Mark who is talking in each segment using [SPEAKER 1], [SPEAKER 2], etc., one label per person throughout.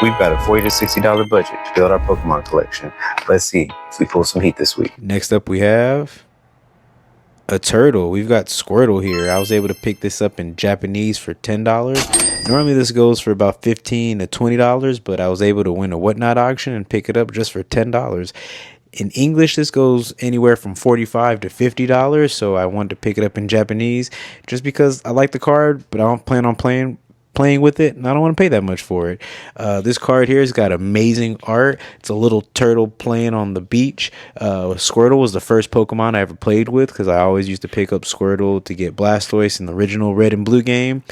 [SPEAKER 1] We've got a $40 to $60 budget to build our Pokemon collection. Let's see if we pull some heat this week.
[SPEAKER 2] Next up, we have a turtle. We've got Squirtle here. I was able to pick this up in Japanese for $10. Normally this goes for about $15 to $20, but I was able to win a whatnot auction and pick it up just for $10. In English, this goes anywhere from $45 to $50, so I wanted to pick it up in Japanese just because I like the card, but I don't plan on playing with it, and I don't want to pay that much for it. This card here has got amazing art. It's a little turtle playing on the beach. Squirtle was the first Pokemon I ever played with because I always used to pick up Squirtle to get Blastoise in the original Red and Blue game.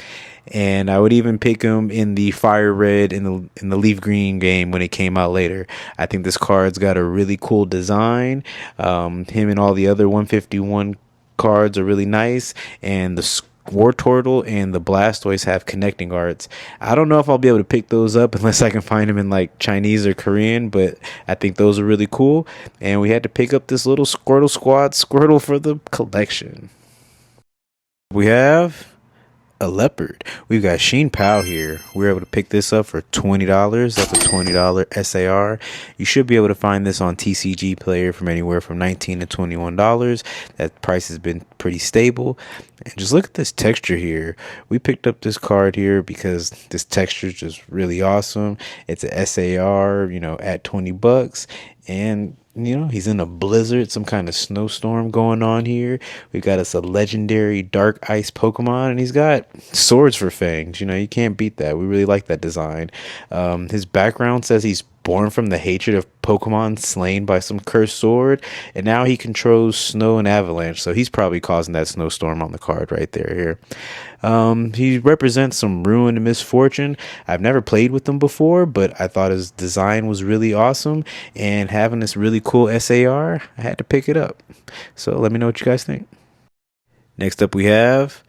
[SPEAKER 2] And I would even pick him in the Fire Red in the Leaf Green game when it came out later. I think this card's got a really cool design. Him and all the other 151 cards are really nice, and the War Turtle and the Blastoise have connecting arts. I don't know if I'll be able to pick those up unless I can find them in like Chinese or Korean, but I think those are really cool. And we had to pick up this little Squirtle Squad Squirtle for the collection. We have a leopard. We've got Chien-Pao here. We were able to pick this up for $20. That's a $20 SAR. You should be able to find this on TCG Player from anywhere from $19 to $21. That price has been pretty stable. And just look at this texture here. We picked up this card here because this texture is just really awesome. It's a SAR, at $20. And he's in a blizzard, some kind of snowstorm going on here. We got us a legendary dark ice Pokemon, and he's got swords for fangs. You can't beat that. We really like that design. His background says he's born from the hatred of Pokemon slain by some cursed sword, and now he controls snow and avalanche, so he's probably causing that snowstorm on the card right there here. He represents some ruin and misfortune. I've never played with him before, but I thought his design was really awesome, and having this really cool SAR, I had to pick it up. So let me know what you guys think. Next up, we have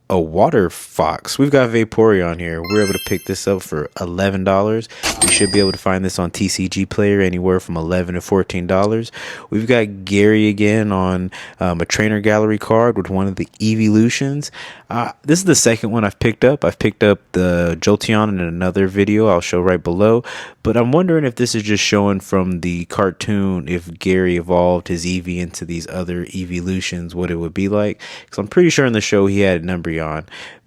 [SPEAKER 2] a water fox. We've got Vaporeon here. We're able to pick this up for $11. You should be able to find this on TCG Player anywhere from $11 to $14. We've got Gary again on a trainer gallery card with one of the evolutions. This is the second one I've picked up. I've picked up the Jolteon in another video I'll show right below, but I'm wondering if this is just showing from the cartoon if Gary evolved his Eevee into these other evolutions, what it would be like, because I'm pretty sure in the show he had an Umbreon.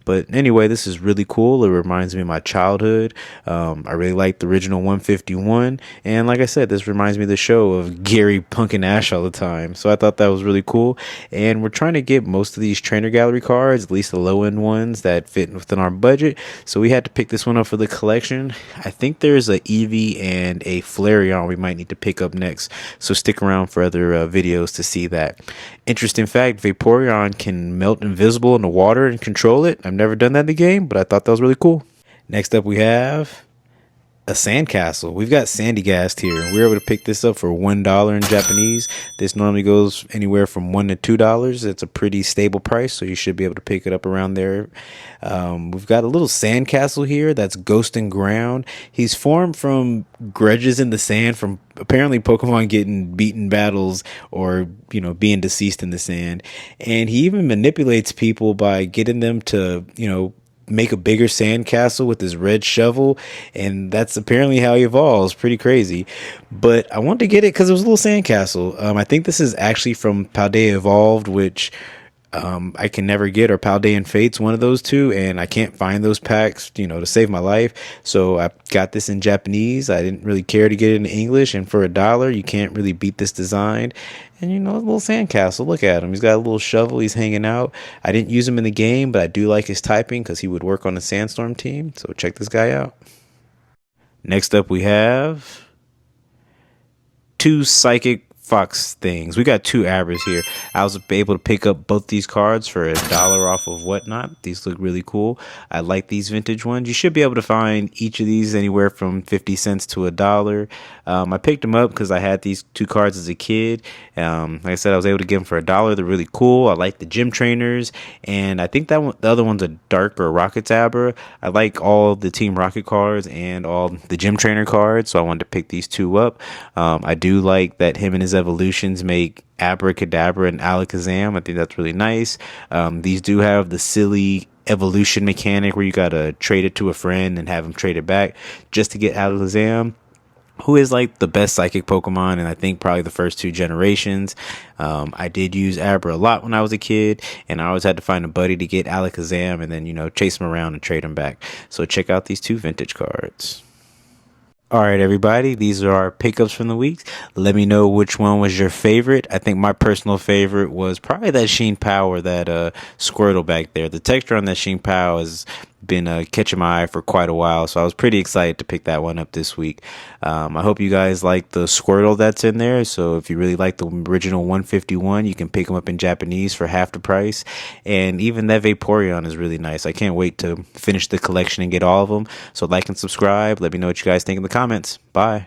[SPEAKER 2] But anyway, this is really cool. It reminds me of my childhood. I really like the original 151. And like I said, this reminds me of the show of Gary punking Ash all the time. So I thought that was really cool. And we're trying to get most of these trainer gallery cards, at least the low-end ones that fit within our budget. So we had to pick this one up for the collection. I think there's a Eevee and a Flareon we might need to pick up next. So stick around for other videos to see that. Interesting fact, Vaporeon can melt invisible in the water and control it. I've never done that in the game, but I thought that was really cool. Next up, we have a sandcastle. We've got Sandygast here. We were able to pick this up for $1 in Japanese. This normally goes anywhere from $1 to $2. It's a pretty stable price, so you should be able to pick it up around there. We've got a little sandcastle here that's ghost and ground. He's formed from grudges in the sand from apparently Pokemon getting beaten battles or being deceased in the sand, and he even manipulates people by getting them to make a bigger sandcastle with his red shovel, and that's apparently how he evolves. Pretty crazy, but I wanted to get it because it was a little sandcastle. I think this is actually from Paldea Evolved, which I can never get, or Paldean Fates, one of those two, and I can't find those packs, to save my life. So I got this in Japanese. I didn't really care to get it in English, and for $1, you can't really beat this design. And a little sandcastle. Look at him. He's got a little shovel. He's hanging out. I didn't use him in the game, but I do like his typing because he would work on the Sandstorm team. So check this guy out. Next up, we have two Psychic Fox things. We got two Abras here. I was able to pick up both these cards for $1 off of Whatnot. These look really cool. I like these vintage ones. You should be able to find each of these anywhere from 50 cents to $1. I picked them up because I had these two cards as a kid. Like I said, I was able to get them for $1. They're really cool. I like the gym trainers, and I think that one, the other one's a Dark or Rockets Abra. I like all the Team Rocket cards and all the gym trainer cards, so I wanted to pick these two up. I do like that him and his evolutions make Abracadabra and Alakazam. I think that's really nice. These do have the silly evolution mechanic where you gotta trade it to a friend and have him trade it back just to get Alakazam, who is like the best psychic Pokemon, and I think probably the first 2 generations. I did use Abra a lot when I was a kid, and I always had to find a buddy to get Alakazam and then, chase him around and trade him back. So check out these 2 vintage cards. All right, everybody, these are our pickups from the week. Let me know which one was your favorite. I think my personal favorite was probably that Chien-Pao or that Squirtle back there. The texture on that Chien-Pao has been catching my eye for quite a while, so I was pretty excited to pick that one up this week. I hope you guys like the Squirtle that's in there. So if you really like the original 151, you can pick them up in Japanese for half the price. And even that Vaporeon is really nice. I can't wait to finish the collection and get all of them. So like and subscribe. Let me know what you guys think in the comments. Bye.